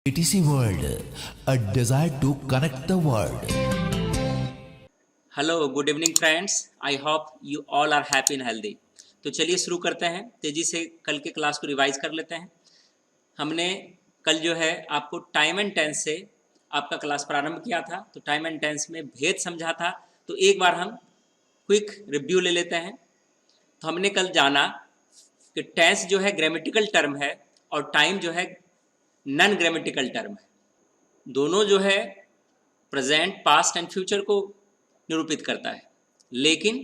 ATC World, a desire to connect the world. Hello good evening friends, I hope you all are happy and healthy. तो चलिए शुरू करते हैं, तेज़ी से कल के क्लास को रिवाइज कर लेते हैं। हमने कल जो है आपको टाइम एंड टेंस से आपका क्लास प्रारंभ किया था, तो टाइम एंड टेंस में भेद समझा था। तो एक बार हम क्विक रिव्यू ले लेते हैं। तो हमने कल जाना कि टेंस जो है ग्रामेटिकल टर्म है और टाइम जो है नॉन ग्रामेटिकल टर्म है। दोनों जो है प्रेजेंट, पास्ट एंड फ्यूचर को निरूपित करता है, लेकिन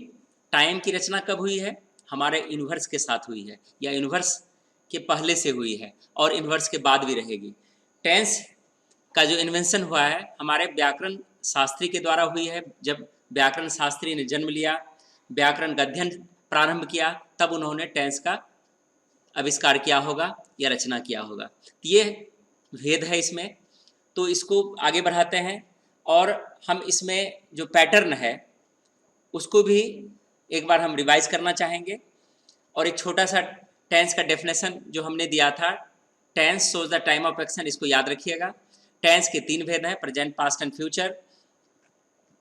टाइम की रचना कब हुई है? हमारे यूनिवर्स के साथ हुई है, या यूनिवर्स के पहले से हुई है और यूनिवर्स के बाद भी रहेगी। टेंस का जो इन्वेंशन हुआ है हमारे व्याकरण शास्त्री के द्वारा हुई है। जब व्याकरण शास्त्री ने जन्म लिया, व्याकरण का अध्ययन प्रारंभ किया, तब उन्होंने टेंस का आविष्कार किया होगा या रचना किया होगा। ये भेद है इसमें। तो इसको आगे बढ़ाते हैं और हम इसमें जो पैटर्न है उसको भी एक बार हम रिवाइज करना चाहेंगे। और एक छोटा सा टेंस का डेफिनेशन जो हमने दिया था, tense shows the time of action, इसको याद रखिएगा। टेंस के 3 भेद हैं, प्रेजेंट, पास्ट एंड फ्यूचर।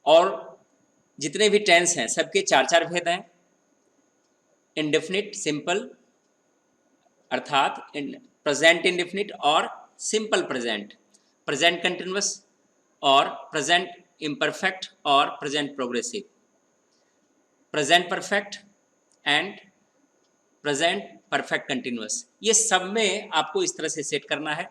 और जितने भी टेंस हैं सबके 4 भेद हैं। इंडेफिनिट, सिंपल अर्थात प्रेजेंट इंडेफिनिट और सिंपल प्रेजेंट, प्रेजेंट कंटिन्यूअस और प्रेजेंट इम्परफेक्ट और present progressive, present perfect and present perfect continuous. ये सब में आपको इस तरह से सेट करना है।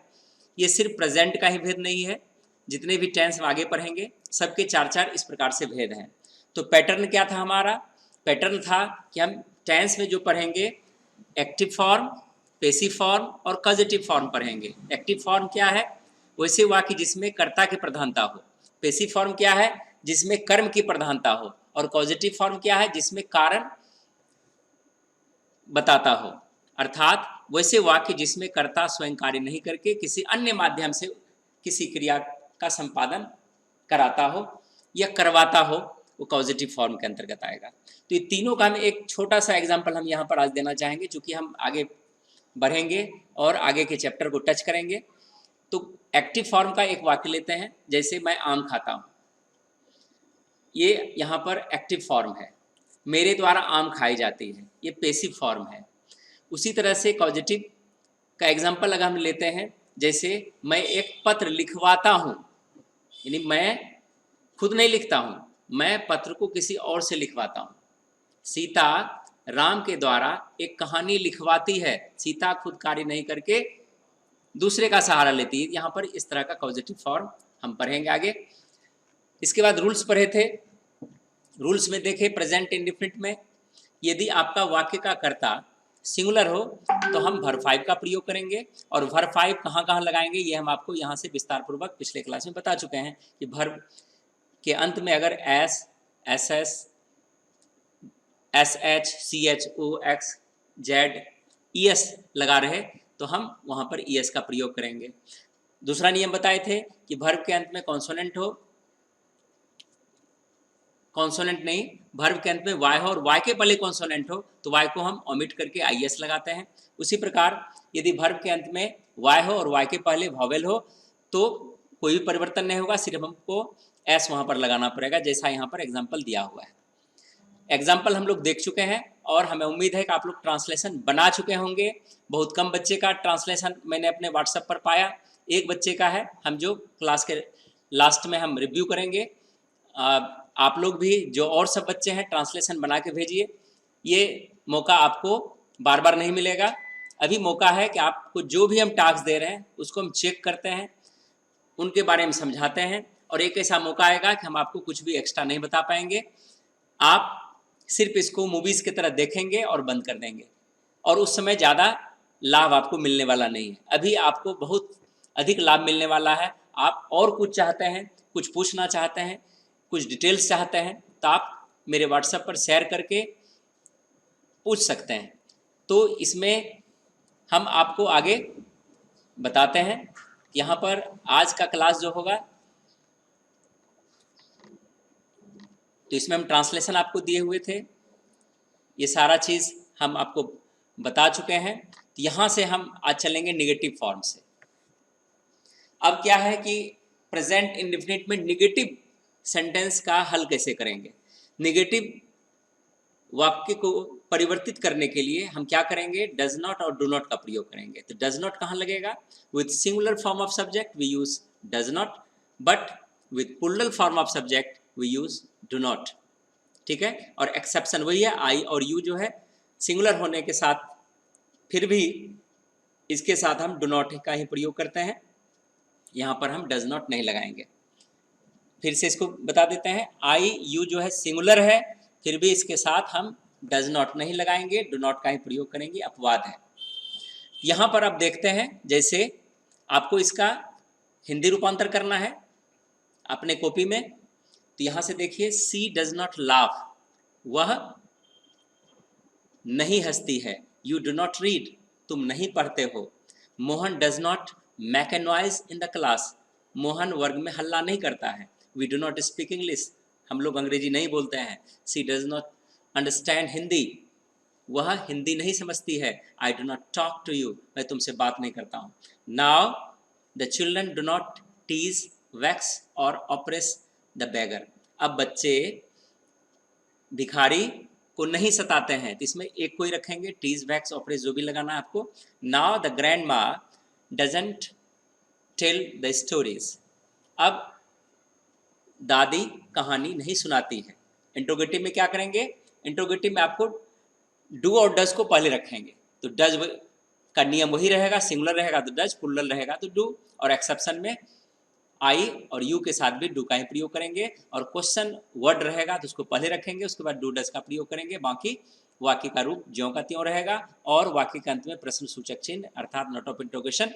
ये सिर्फ प्रेजेंट का ही भेद नहीं है, जितने भी टेंस आगे पढ़ेंगे सबके 4 इस प्रकार से भेद हैं। तो पैटर्न क्या था हमारा? पैटर्न था कि हम टेंस में जो पढ़ेंगे एक्टिव फॉर्म, पेसिव फॉर्म और कॉजेटिव फॉर्म पढ़ेंगे। एक्टिव फॉर्म क्या है? वैसे वाक्य जिसमें कर्ता की प्रधानता हो। पेसिव फॉर्म क्या है? जिसमें कर्म की प्रधानता हो। और पॉजिटिव फॉर्म क्या है? जिसमें कारण बताता हो। अर्थात वैसे वाक्य जिसमें कर्ता स्वयं कार्य नहीं करके किसी अन्य माध्यम से किसी क्रिया का संपादन कराता हो या करवाता हो, वो पॉजिटिव फॉर्म के अंतर्गत आएगा। तो ये तीनों का हम एक छोटा सा एग्जाम्पल हम यहाँ पर आज देना चाहेंगे, चूँकि हम आगे बढ़ेंगे और आगे के चैप्टर को टच करेंगे। तो एक्टिव फॉर्म का एक वाक्य लेते हैं, जैसे मैं आम खाता हूँ। ये यहाँ पर एक्टिव फॉर्म है, मेरे द्वारा आम खाई जाती है, ये पेसिव फॉर्म है। उसी तरह से पॉजिटिव का एग्जाम्पल अगर हम लेते हैं, जैसे मैं एक पत्र लिखवाता हूँ, यानी मैं खुद नहीं लिखता हूँ, मैं पत्र को किसी और से लिखवाता हूँ। सीता राम के द्वारा एक कहानी लिखवाती है, सीता खुद कार्य नहीं करके दूसरे का सहारा लेती है। यहाँ पर इस तरह का पॉजिटिव फॉर्म हम पढ़ेंगे आगे। इसके बाद रूल्स पढ़े थे। रूल्स में देखे प्रेजेंट इंडेफिनिट में यदि आपका वाक्य का कर्ता सिंगुलर हो तो हम वर्ब 5 का प्रयोग करेंगे। और वर्ब 5 कहाँ कहाँ लगाएंगे ये हम आपको यहाँ से विस्तार पूर्वक पिछले क्लास में बता चुके हैं कि वर्ब के अंत में अगर S, S S, S H, C H O X, Z, E S लगा रहे तो हम वहाँ पर ई एस का प्रयोग करेंगे। दूसरा नियम बताए थे कि वर्ब के अंत में कॉन्सोनेंट हो, कॉन्सोनेंट नहीं, वर्ब के अंत में वाई हो और वाई के पहले कॉन्सोनेंट हो तो वाई को हम ओमिट करके आई एस लगाते हैं। उसी प्रकार यदि वर्ब के अंत में वाई हो और वाई के पहले वॉवेल हो तो कोई भी परिवर्तन नहीं होगा, सिर्फ हमको एस वहाँ पर लगाना पड़ेगा, जैसा यहाँ पर एग्जाम्पल दिया हुआ है। एग्जाम्पल हम लोग देख चुके हैं और हमें उम्मीद है कि आप लोग ट्रांसलेशन बना चुके होंगे। बहुत कम बच्चे का ट्रांसलेशन मैंने अपने व्हाट्सएप पर पाया, एक बच्चे का है। हम जो क्लास के लास्ट में हम रिव्यू करेंगे, आप लोग भी जो और सब बच्चे हैं ट्रांसलेशन बना के भेजिए। ये मौका आपको बार बार नहीं मिलेगा। अभी मौका है कि आपको जो भी हम टास्क दे रहे हैं उसको हम चेक करते हैं, उनके बारे में समझाते हैं। और एक ऐसा मौका आएगा कि हम आपको कुछ भी एक्स्ट्रा नहीं बता पाएंगे, आप सिर्फ इसको मूवीज़ की तरह देखेंगे और बंद कर देंगे, और उस समय ज़्यादा लाभ आपको मिलने वाला नहीं है। अभी आपको बहुत अधिक लाभ मिलने वाला है। आप और कुछ चाहते हैं, कुछ पूछना चाहते हैं, कुछ डिटेल्स चाहते हैं, तो आप मेरे व्हाट्सएप पर शेयर करके पूछ सकते हैं। तो इसमें हम आपको आगे बताते हैं। यहाँ पर आज का क्लास जो होगा तो इसमें हम ट्रांसलेशन आपको दिए हुए थे, ये सारा चीज़ हम आपको बता चुके हैं। तो यहाँ से हम आज चलेंगे नेगेटिव फॉर्म से। अब क्या है कि प्रेजेंट इंडेफिनिट में निगेटिव सेंटेंस का हल कैसे करेंगे। निगेटिव वाक्य को परिवर्तित करने के लिए हम क्या करेंगे, डज नॉट और डू नॉट का प्रयोग करेंगे। तो डज नॉट कहाँ लगेगा, with singular form of subject we use does not, but with plural form of subject we use do not. ठीक है, और एक्सेप्शन वही है, आई और यू जो है सिंगुलर होने के साथ फिर भी इसके साथ हम डू नॉट का ही प्रयोग करते हैं, यहाँ पर हम डज नॉट नहीं लगाएंगे। फिर से इसको बता देते हैं, आई यू जो है सिंगुलर है, फिर भी इसके साथ हम डज नॉट नहीं लगाएंगे, डू नॉट का ही प्रयोग करेंगे, अपवाद है। यहाँ पर आप देखते हैं, जैसे आपको इसका हिंदी रूपांतर करना है अपने कॉपी में, तो यहाँ से देखिए, सी डज नॉट लाफ, वह नहीं हंसती है। यू डू नॉट रीड, तुम नहीं पढ़ते हो। Mohan does not make a noise in the class, Mohan वर्ग में हल्ला नहीं करता है। We do not speak English, हम लोग अंग्रेजी नहीं बोलते हैं। She does not understand Hindi, वह हिंदी नहीं समझती है। I do not talk to you, मैं तुमसे बात नहीं करता हूँ। Now the children do not tease, vex और ऑप्रेस द बेगर, अब बच्चे भिखारी को नहीं सताते हैं, तो इसमें एक कोई रखेंगे, टीज वैक्स ऑपरेस जो भी लगाना है आपको। नाउ द ग्रैंड मा डजंट टेल द स्टोरीज, अब दादी कहानी नहीं सुनाती है। इंट्रोगेटिव में क्या करेंगे, इंट्रोगेटिव में आपको डू और डज को पहले रखेंगे, तो डज का नियम वही रहेगा, सिंगुलर रहेगा तो डज, प्लूरल रहेगा तो डू, और एक्सेप्शन में आई और यू के साथ भी डू का ही प्रयोग करेंगे, और क्वेश्चन वर्ड रहेगा तो उसको पहले रखेंगे, उसके बाद डू डज का प्रयोग करेंगे। बाकी वाक्य का रूप ज्यों का त्यों रहेगा, और वाक्य के अंत में प्रश्न सूचक चिन्ह अर्थात नोट ऑफ इंट्रोगेशन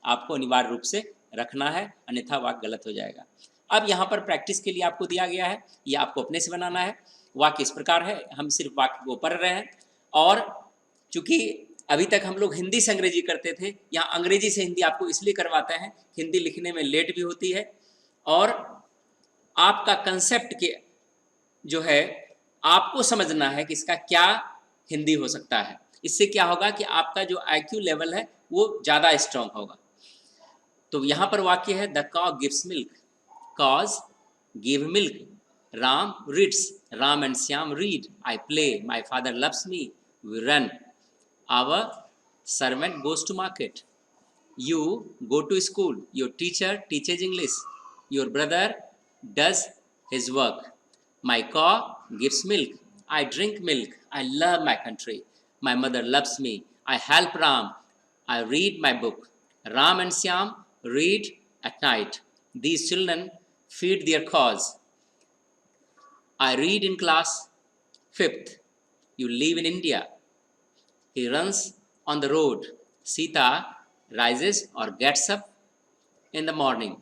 आपको अनिवार्य रूप से रखना है, अन्यथा वाक्य गलत हो जाएगा। अब यहाँ पर प्रैक्टिस के लिए आपको दिया गया है, ये आपको अपने से बनाना है। वाक्य इस प्रकार है, हम सिर्फ वाक्य को पढ़ रहे हैं, और चूंकि अभी तक हम लोग हिंदी से अंग्रेजी करते थे, यहाँ अंग्रेजी से हिंदी आपको इसलिए करवाते हैं, हिंदी लिखने में लेट भी होती है, और आपका कंसेप्ट के जो है आपको समझना है कि इसका क्या हिंदी हो सकता है। इससे क्या होगा कि आपका जो IQ लेवल है वो ज़्यादा स्ट्रांग होगा। तो यहाँ पर वाक्य है, the cow gives milk, cows give milk, Ram reads, Ram and Shyam read, I play, my father loves me, we run, our servant goes to market, you go to school, your teacher teaches English, your brother does his work, my cow gives milk, I drink milk, I love my country, my mother loves me, I help Ram, I read my book, Ram and Syam read at night, these children feed their cows, I read in class 5th, you live in India, he runs on the road, Sita rises or gets up in the morning,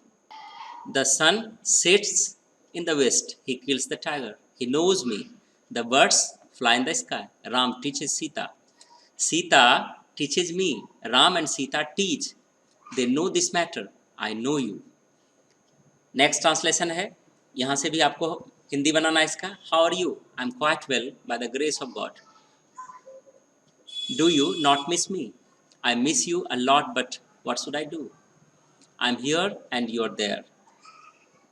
the sun sets in the west, he kills the tiger, he knows me, the birds fly in the sky, Ram teaches Sita, Sita teaches me, Ram and Sita teach, they know this matter, I know you। Next translation है, यहाँ से भी आपको हिंदी बनाना है इसका। How are you, I am quite well by the grace of God, do you not miss me, I miss you a lot, but what should I do, I'm here and you're there,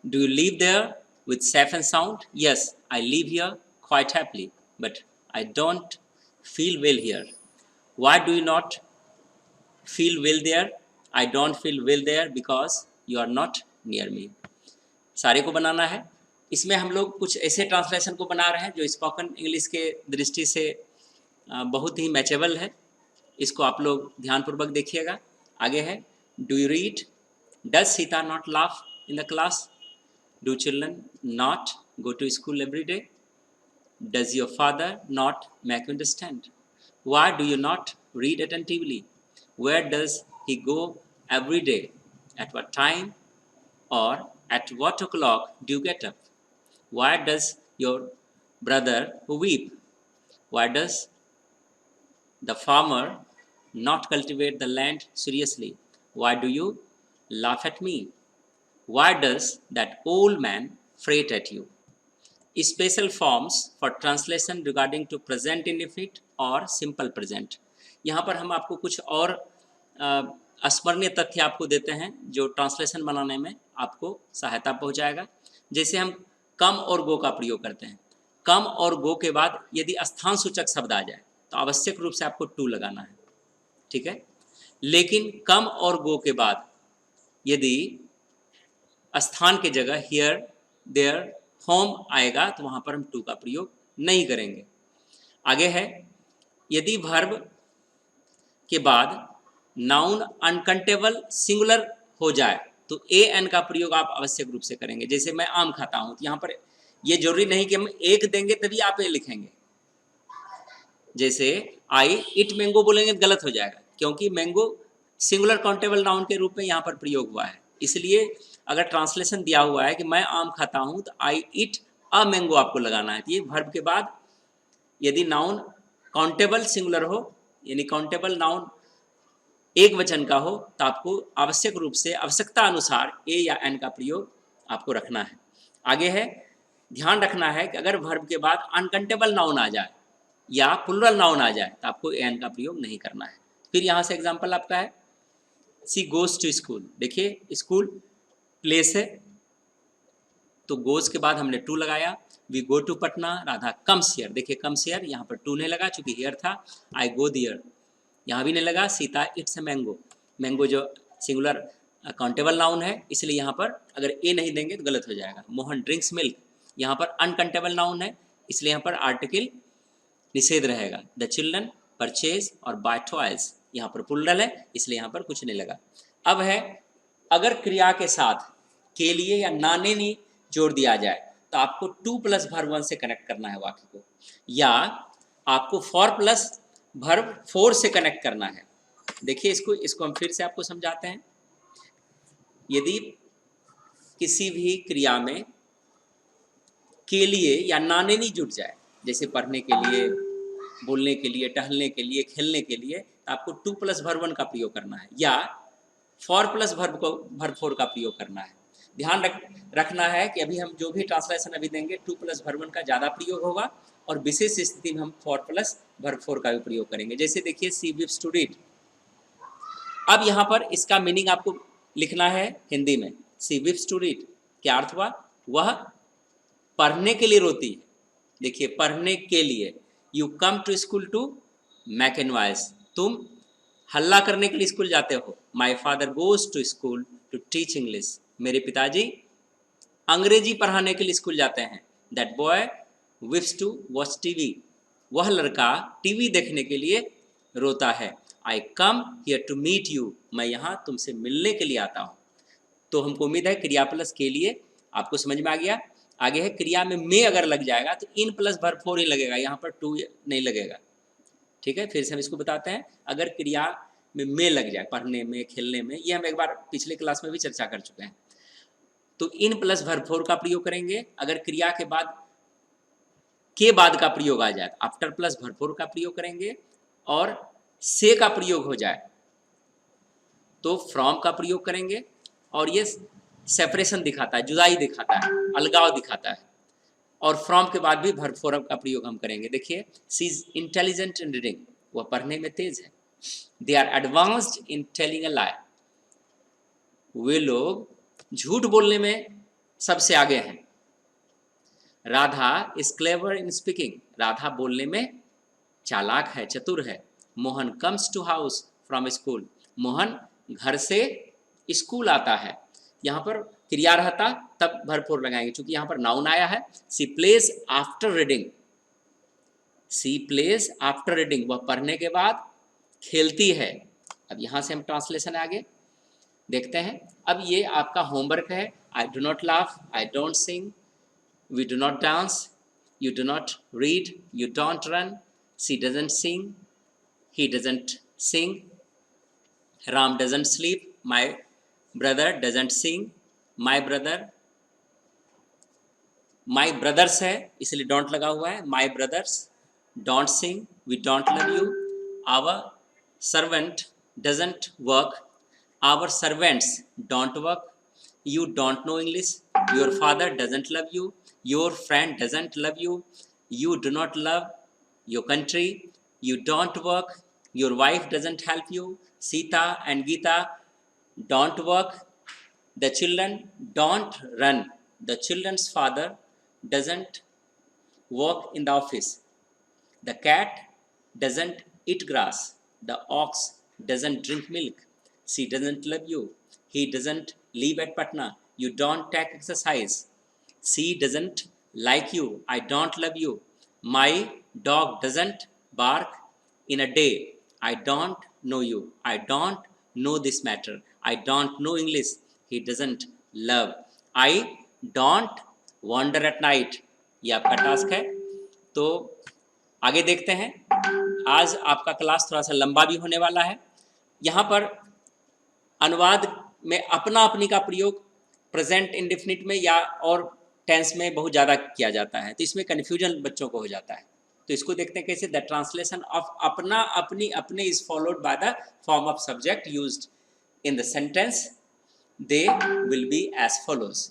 do you live there with safe and sound, yes I live here quite happily, but I don't feel well here, why do you not feel well there, I don't feel well there because you are not near me। सारे को बनाना है। इसमें हम लोग कुछ ऐसे translation को बना रहे हैं जो स्पोकन इंग्लिश के दृष्टि से बहुत ही मैचेबल है। इसको आप लोग ध्यानपूर्वक देखिएगा। आगे है, do you read, does Sita not laugh in the class, do children not go to school every day, does your father not make you understand, why do you not read attentively, where does he go every day, at what time और at what o'clock do you get up, why does your brother weep, why does the farmer not cultivate the land seriously, why do you laugh at me, why does that old man fret at you। Special forms for translation regarding to present indefinite और simple present। यहाँ पर हम आपको कुछ और स्मरणीय तथ्य आपको देते हैं जो ट्रांसलेशन बनाने में आपको सहायता पहुंचाएगा। जैसे हम कम और गो का प्रयोग करते हैं, कम और गो के बाद यदि स्थान सूचक शब्द आ जाए तो आवश्यक रूप से आपको टू लगाना है, ठीक है। लेकिन कम और गो के बाद यदि स्थान के जगह हियर, देयर, होम आएगा तो वहाँ पर हम टू का प्रयोग नहीं करेंगे। आगे है, यदि वर्ब के बाद नाउन अनकाउंटेबल सिंगुलर हो जाए तो ए एन का प्रयोग आप आवश्यक रूप से करेंगे। जैसे मैं आम खाता हूँ, तो यहाँ पर ये जरूरी नहीं कि हम एक देंगे तभी आप ए लिखेंगे। जैसे आई इट मैंगो बोलेंगे तो गलत हो जाएगा, क्योंकि मैंगो सिंगुलर काउंटेबल नाउन के रूप में यहाँ पर प्रयोग हुआ है। इसलिए अगर ट्रांसलेशन दिया हुआ है कि मैं आम खाता हूँ तो आई इट अ मैंगो आपको लगाना है। ये वर्ब के बाद यदि नाउन काउंटेबल सिंगुलर हो, यानी काउंटेबल नाउन एक वचन का हो, तो आपको आवश्यक रूप से आवश्यकता अनुसार ए या एन का प्रयोग आपको रखना है। आगे है, ध्यान रखना है कि अगर वर्ब के बाद अनकाउंटेबल नाउन आ जाए या प्लुरल नाउन आ जाए तो आपको एन का प्रयोग नहीं करना है। फिर यहाँ से एग्जाम्पल आपका है, सी गोज टू स्कूल। देखिए स्कूल प्लेस है तो गोज के बाद हमने टू लगाया। We go to Patna, Radha comes here. देखिए कम्स हियर यहाँ पर टू नहीं लगा चूंकि हियर था। आई गो दियर यहाँ भी नहीं लगा। Sita it's a mango, mango जो सिंगुलर काउंटेबल नाउन है इसलिए यहाँ पर अगर ए नहीं देंगे तो गलत हो जाएगा। मोहन ड्रिंक्स मिल्क, यहाँ पर अनकाउंटेबल नाउन है इसलिए यहाँ पर आर्टिकल निषेध रहेगा। द चिल्ड्रन परचेज और बाय टॉयज, यहाँ पर प्लुरल है इसलिए यहाँ पर कुछ नहीं लगा। अब है, अगर क्रिया के साथ के लिए या नाने नी जोड़ दिया जाए तो आपको टू प्लस वर्ब वन से कनेक्ट करना है वाक्य को, या आपको फॉर प्लस वर्ब फोर से कनेक्ट करना है। देखिए इसको हम फिर से आपको समझाते हैं। यदि किसी भी क्रिया में के लिए या नाने नी जुड़ जाए, जैसे पढ़ने के लिए, बोलने के लिए, टहलने के लिए, खेलने के लिए, तो आपको टू प्लस वर्ब वन का प्रयोग करना है या फॉर प्लस वर्ब फोर का प्रयोग करना है। ध्यान रखना है कि अभी हम जो भी ट्रांसलेशन अभी देंगे टू प्लस वर्ब वन का ज़्यादा प्रयोग होगा और विशेष स्थिति में हम फॉर प्लस वर्ब फोर का भी प्रयोग करेंगे। जैसे देखिए सी विप्स टू रीड। अब यहाँ पर इसका मीनिंग आपको लिखना है हिंदी में। सी विप्स टू रीड क्या अर्थ हुआ? वह पढ़ने के लिए रोती है। देखिए पढ़ने के लिए, you come to school to make an noise, तुम हल्ला करने के लिए स्कूल जाते हो। My father goes to school to teach English, मेरे पिताजी अंग्रेजी पढ़ाने के लिए स्कूल जाते हैं। That boy weeps to watch TV, वह लड़का टीवी देखने के लिए रोता है। I come here to meet you, मैं यहाँ तुमसे मिलने के लिए आता हूँ। तो हमको उम्मीद है क्रिया प्लस के लिए आपको समझ में आ गया। आगे है, क्रिया में अगर लग जाएगा तो इन प्लस वर्ब फोर ही लगेगा, यहाँ पर टू नहीं लगेगा। ठीक है, फिर से हम इसको बताते हैं। अगर क्रिया में लग जाए, पढ़ने में, खेलने में, ये हम एक बार पिछले क्लास में भी चर्चा कर चुके हैं, तो इन प्लस वर्ब फोर का प्रयोग करेंगे। अगर क्रिया के बाद का प्रयोग आ जाए, आफ्टर प्लस वर्ब फोर का प्रयोग करेंगे। और से का प्रयोग हो जाए तो फ्रॉम का प्रयोग करेंगे। और ये सेपरेशन दिखाता है, जुदाई दिखाता है, अलगाव दिखाता है। और फ्रॉम के बाद भी वर्ब फोर का प्रयोग हम करेंगे। देखिए she is intelligent in reading, वह पढ़ने में तेज है। They are advanced in telling a lie, वे लोग झूठ बोलने में सबसे आगे हैं। Radha is clever in speaking, Radha बोलने में चालाक है, चतुर है। Mohan comes to house from school, Mohan घर से स्कूल आता है। यहाँ पर क्रिया रहता तब वर्ब फोर लगाएंगे, क्योंकि यहाँ पर नाउन आया है। सी प्लेज आफ्टर रीडिंग, सी प्लेज आफ्टर रीडिंग, वह पढ़ने के बाद खेलती है। अब यहाँ से हम ट्रांसलेशन आगे देखते हैं। अब ये आपका होमवर्क है। I do not laugh, I don't sing, we do not dance, you do not read, you don't run, she doesn't sing, he doesn't sing, Ram doesn't sleep, my brother doesn't sing, my brothers है इसलिए don't लगा हुआ है। my brothers don't sing, we don't love you, our servant doesn't work, our servants don't work, you don't know English, your father doesn't love you, your friend doesn't love you, you do not love your country, you don't work, your wife doesn't help you, Sita and Geeta don't work. The children don't run. The children's father doesn't work in the office. The cat doesn't eat grass. The ox doesn't drink milk. She doesn't love you. He doesn't live at Patna. You don't take exercise. She doesn't like you. I don't love you. My dog doesn't bark in a day. I don't know you. I don't know this matter. I don't know English. He doesn't love. I don't wander at night. ये आपका task है। तो आगे देखते हैं। आज आपका class थोड़ा सा लंबा भी होने वाला है। यहाँ पर अनुवाद में अपना अपनी का प्रयोग प्रेजेंट इंडेफिनिट में या और टेंस में बहुत ज़्यादा किया जाता है, तो इसमें कन्फ्यूजन बच्चों को हो जाता है। तो इसको देखते हैं कैसे। द ट्रांसलेशन ऑफ अपना अपनी अपने is followed by the form of subject used in the sentence. They will be as follows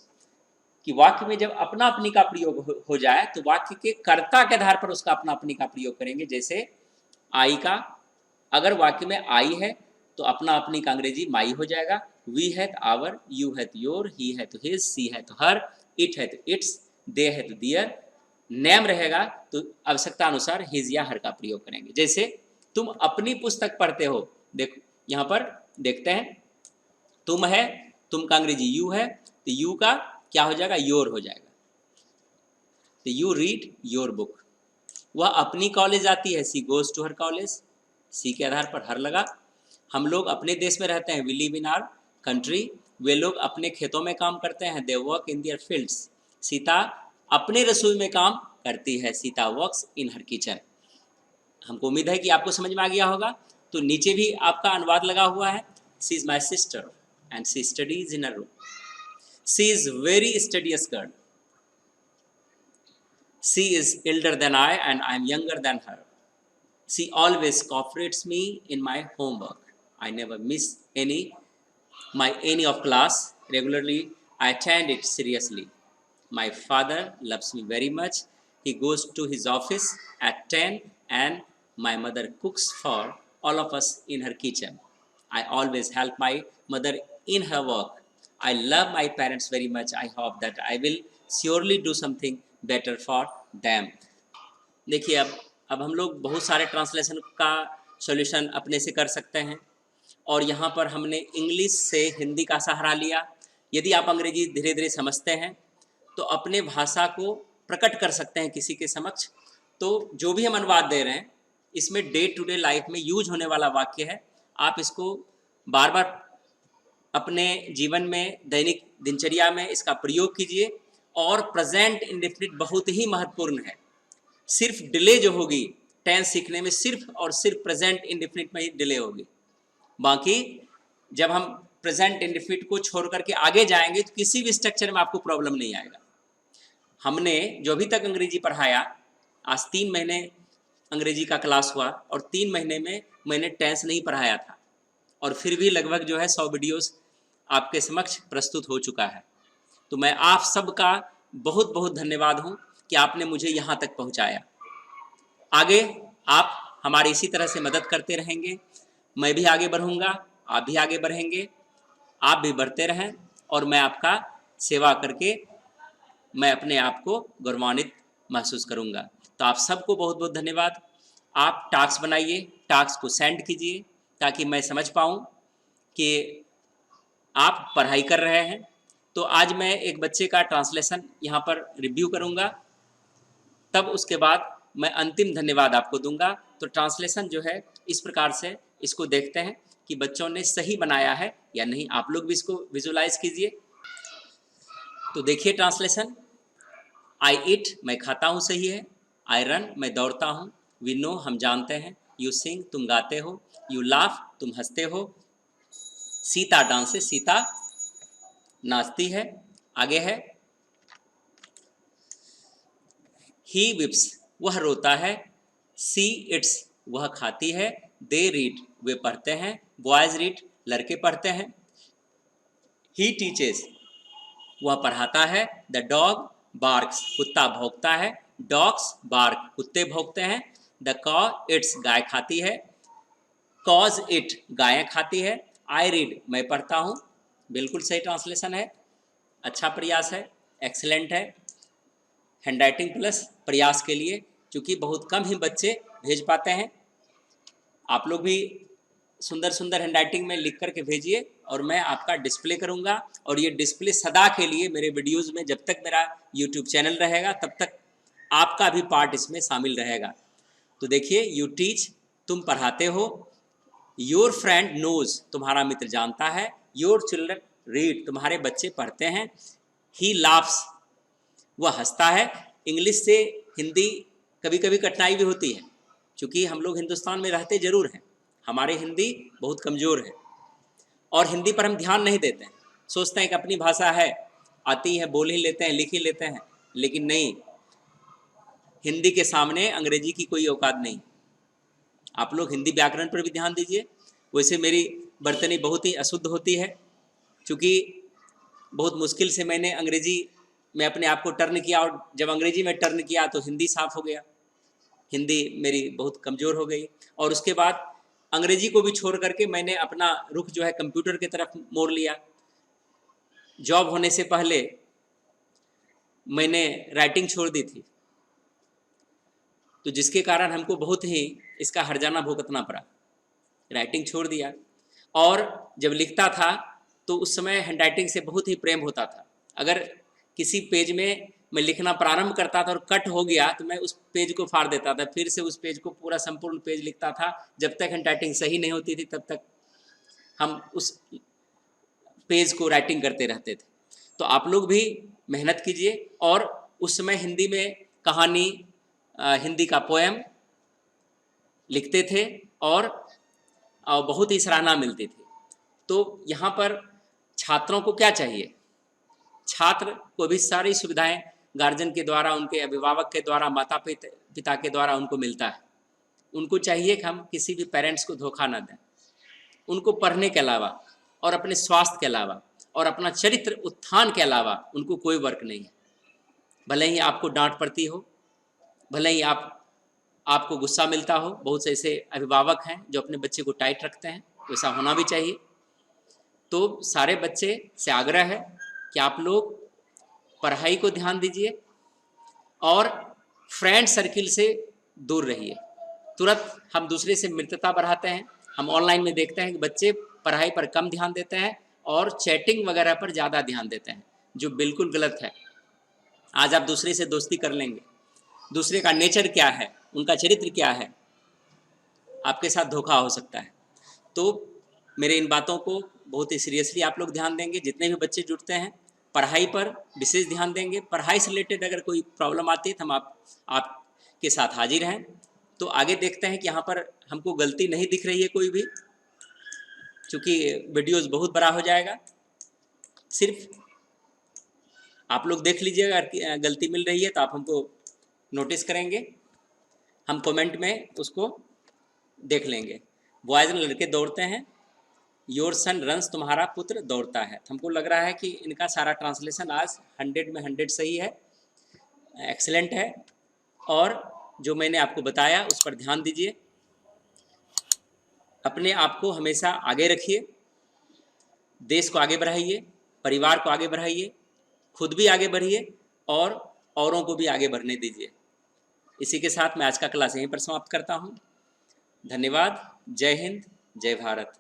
कि वाक्य में जब अपना अपनी का प्रयोग हो जाए तो वाक्य के कर्ता के आधार पर उसका अपना अपनी का प्रयोग करेंगे। जैसे आई का, अगर वाक्य में आई है तो अपना अपनी का अंग्रेजी माई हो जाएगा। वी है तो आवर, यू है तो योर, ही है तो हिज, सी है तो हर, इट है तो इट्स, दे है तो दियर। नेम रहेगा तो आवश्यकता अनुसार हिज या हर का प्रयोग करेंगे। जैसे तुम अपनी पुस्तक पढ़ते हो, देखो यहाँ पर देखते हैं, तुम है, तुम का अंग्रेजी यू है, तो यू का क्या हो जाएगा, योर हो जाएगा। तो यू रीड योर बुक। वह अपनी कॉलेज आती है, she goes to her college, सी के आधार पर हर लगा। हम लोग अपने देश में रहते हैं, we live in our country. वे लोग अपने खेतों में काम करते हैं, they work in their fields. Sita अपने रसोई में काम करती है, Sita works in her kitchen. हमको उम्मीद है कि आपको समझ में आ गया होगा। तो नीचे भी आपका अनुवाद लगा हुआ है। She is my sister and she studies in a room. She is very studious girl. She is elder than I and I am younger than her. She always cooperates me in my homework. I never miss any of class. Regularly, I attend it seriously. My father loves me very much. He goes to his office at 10 and my mother cooks for all of us in her kitchen. I always help my mother in her work. I love my parents very much. I hope that I will surely do something better for them. देखिए अब हम लोग बहुत सारे translation का solution अपने से कर सकते हैं और यहाँ पर हमने इंग्लिश से हिंदी का सहारा लिया। यदि आप अंग्रेजी धीरे धीरे समझते हैं तो अपने भाषा को प्रकट कर सकते हैं किसी के समक्ष। तो जो भी हम अनुवाद दे रहे हैं इसमें डे टू डे लाइफ में यूज होने वाला वाक्य है। आप इसको बार बार अपने जीवन में दैनिक दिनचर्या में इसका प्रयोग कीजिए। और प्रेजेंट इंडेफिनिट बहुत ही महत्वपूर्ण है। सिर्फ डिले जो होगी टेंस सीखने में सिर्फ और सिर्फ प्रेजेंट इंडेफिनिट में ही डिले होगी। बाकी जब हम प्रेजेंट इंडेफिनिट को छोड़ करके आगे जाएंगे तो किसी भी स्ट्रक्चर में आपको प्रॉब्लम नहीं आएगा। हमने जो अभी तक अंग्रेजी पढ़ाया, आज 3 महीने अंग्रेजी का क्लास हुआ और 3 महीने में मैंने टेंस नहीं पढ़ाया था और फिर भी लगभग जो है 100 वीडियोस आपके समक्ष प्रस्तुत हो चुका है। तो मैं आप सबका बहुत बहुत धन्यवाद हूँ कि आपने मुझे यहाँ तक पहुँचाया। आगे आप हमारी इसी तरह से मदद करते रहेंगे, मैं भी आगे बढ़ूँगा, आप भी आगे बढ़ेंगे, आप भी बढ़ते रहें और मैं आपका सेवा करके मैं अपने आप को गौरवान्वित महसूस करूँगा। तो आप सबको बहुत बहुत धन्यवाद। आप टास्क बनाइए, टास्क को सेंड कीजिए ताकि मैं समझ पाऊँ कि आप पढ़ाई कर रहे हैं। तो आज मैं एक बच्चे का ट्रांसलेशन यहाँ पर रिव्यू करूँगा, तब उसके बाद मैं अंतिम धन्यवाद आपको दूंगा। तो ट्रांसलेशन जो है इस प्रकार से इसको देखते हैं कि बच्चों ने सही बनाया है या नहीं। आप लोग भी इसको विजुलाइज कीजिए। तो देखिए ट्रांसलेशन। आई ईट मैं खाता हूँ, सही है। आई रन मैं दौड़ता हूँ। वी नो हम जानते हैं। यू सिंग तुम गाते हो। यू लाफ तुम हंसते हो। सीता डांसेस सीता नाचती है। आगे है ही विप्स वह रोता है। सी इट्स वह खाती है। दे रीड वे पढ़ते हैं। बॉयज रीड लड़के पढ़ते हैं। ही टीचेस वह पढ़ाता है। द डॉग बार्क्स कुत्ता भौंकता है। डॉग्स बार्क कुत्ते भौंकते हैं। द कॉ इट्स गाय खाती है। कॉज इट गायें खाती है, आई रीड मैं पढ़ता हूँ, बिल्कुल सही ट्रांसलेशन है, अच्छा प्रयास है, एक्सीलेंट है। हैंडराइटिंग प्लस प्रयास के लिए, क्योंकि बहुत कम ही बच्चे भेज पाते हैं। आप लोग भी सुंदर सुंदर हैंडराइटिंग में लिख करके भेजिए और मैं आपका डिस्प्ले करूंगा, और ये डिस्प्ले सदा के लिए मेरे वीडियोज़ में, जब तक मेरा यूट्यूब चैनल रहेगा तब तक आपका भी पार्ट इसमें शामिल रहेगा। तो देखिए, यू टीच तुम पढ़ाते हो, योर फ्रेंड नोज तुम्हारा मित्र जानता है, योर चिल्ड्रन रीड तुम्हारे बच्चे पढ़ते हैं, ही लाफ्स वह हंसता है। इंग्लिश से हिंदी कभी कभी कठिनाई भी होती है, क्योंकि हम लोग हिंदुस्तान में रहते ज़रूर हैं, हमारी हिंदी बहुत कमज़ोर है और हिंदी पर हम ध्यान नहीं देते हैं। सोचते हैं कि अपनी भाषा है, आती है, बोल ही लेते हैं, लिख ही लेते हैं, लेकिन नहीं, हिंदी के सामने अंग्रेजी की कोई औकात नहीं। आप लोग हिंदी व्याकरण पर भी ध्यान दीजिए। वैसे मेरी बर्तनी बहुत ही अशुद्ध होती है, क्योंकि बहुत मुश्किल से मैंने अंग्रेजी में अपने आप को टर्न किया, और जब अंग्रेजी में टर्न किया तो हिंदी साफ हो गया, हिंदी मेरी बहुत कमज़ोर हो गई। और उसके बाद अंग्रेजी को भी छोड़ करके मैंने अपना रुख जो है कंप्यूटर की तरफ मोड़ लिया। जॉब होने से पहले मैंने राइटिंग छोड़ दी थी, तो जिसके कारण हमको बहुत ही इसका हर्जाना भुगतना पड़ा। राइटिंग छोड़ दिया, और जब लिखता था तो उस समय हैंडराइटिंग से बहुत ही प्रेम होता था। अगर किसी पेज में मैं लिखना प्रारंभ करता था और कट हो गया तो मैं उस पेज को फाड़ देता था, फिर से उस पेज को पूरा संपूर्ण पेज लिखता था। जब तक हैंडराइटिंग सही नहीं होती थी तब तक हम उस पेज को राइटिंग करते रहते थे। तो आप लोग भी मेहनत कीजिए। और उस समय हिंदी में कहानी, हिंदी का पोएम लिखते थे और बहुत ही सराहना मिलती थी। तो यहाँ पर छात्रों को क्या चाहिए? छात्र को भी सारी सुविधाएं गार्जियन के द्वारा, उनके अभिभावक के द्वारा, माता पिता के द्वारा उनको मिलता है। उनको चाहिए कि हम किसी भी पेरेंट्स को धोखा न दें। उनको पढ़ने के अलावा और अपने स्वास्थ्य के अलावा और अपना चरित्र उत्थान के अलावा उनको कोई वर्क नहीं है। भले ही आपको डांट पड़ती हो, भले ही आपको गुस्सा मिलता हो, बहुत से ऐसे अभिभावक हैं जो अपने बच्चे को टाइट रखते हैं, वैसा होना भी चाहिए। तो सारे बच्चे से आग्रह है कि आप लोग पढ़ाई को ध्यान दीजिए और फ्रेंड सर्किल से दूर रहिए। तुरंत हम दूसरे से मित्रता बढ़ाते हैं। हम ऑनलाइन में देखते हैं कि बच्चे पढ़ाई पर कम ध्यान देते हैं और चैटिंग वगैरह पर ज़्यादा ध्यान देते हैं, जो बिल्कुल गलत है। आज आप दूसरे से दोस्ती कर लेंगे, दूसरे का नेचर क्या है, उनका चरित्र क्या है, आपके साथ धोखा हो सकता है। तो मेरे इन बातों को बहुत ही सीरियसली आप लोग ध्यान देंगे। जितने भी बच्चे जुड़ते हैं, पढ़ाई पर विशेष ध्यान देंगे। पढ़ाई से रिलेटेड अगर कोई प्रॉब्लम आती है तो हम आपके साथ हाजिर हैं। तो आगे देखते हैं कि यहाँ पर हमको गलती नहीं दिख रही है कोई भी, क्योंकि वीडियोस बहुत बड़ा हो जाएगा। सिर्फ आप लोग देख लीजिएगा, अगर गलती मिल रही है तो आप हमको नोटिस करेंगे, हम कमेंट में उसको देख लेंगे। बॉयज़ में लड़के दौड़ते हैं, योर सन रन्स तुम्हारा पुत्र दौड़ता है। तो हमको लग रहा है कि इनका सारा ट्रांसलेशन आज 100 में 100 सही है, एक्सेलेंट है। और जो मैंने आपको बताया उस पर ध्यान दीजिए। अपने आप को हमेशा आगे रखिए, देश को आगे बढ़ाइए, परिवार को आगे बढ़ाइए, खुद भी आगे बढ़िए और औरों को भी आगे बढ़ने दीजिए। इसी के साथ मैं आज का क्लास यहीं पर समाप्त करता हूँ। धन्यवाद। जय हिंद, जय भारत।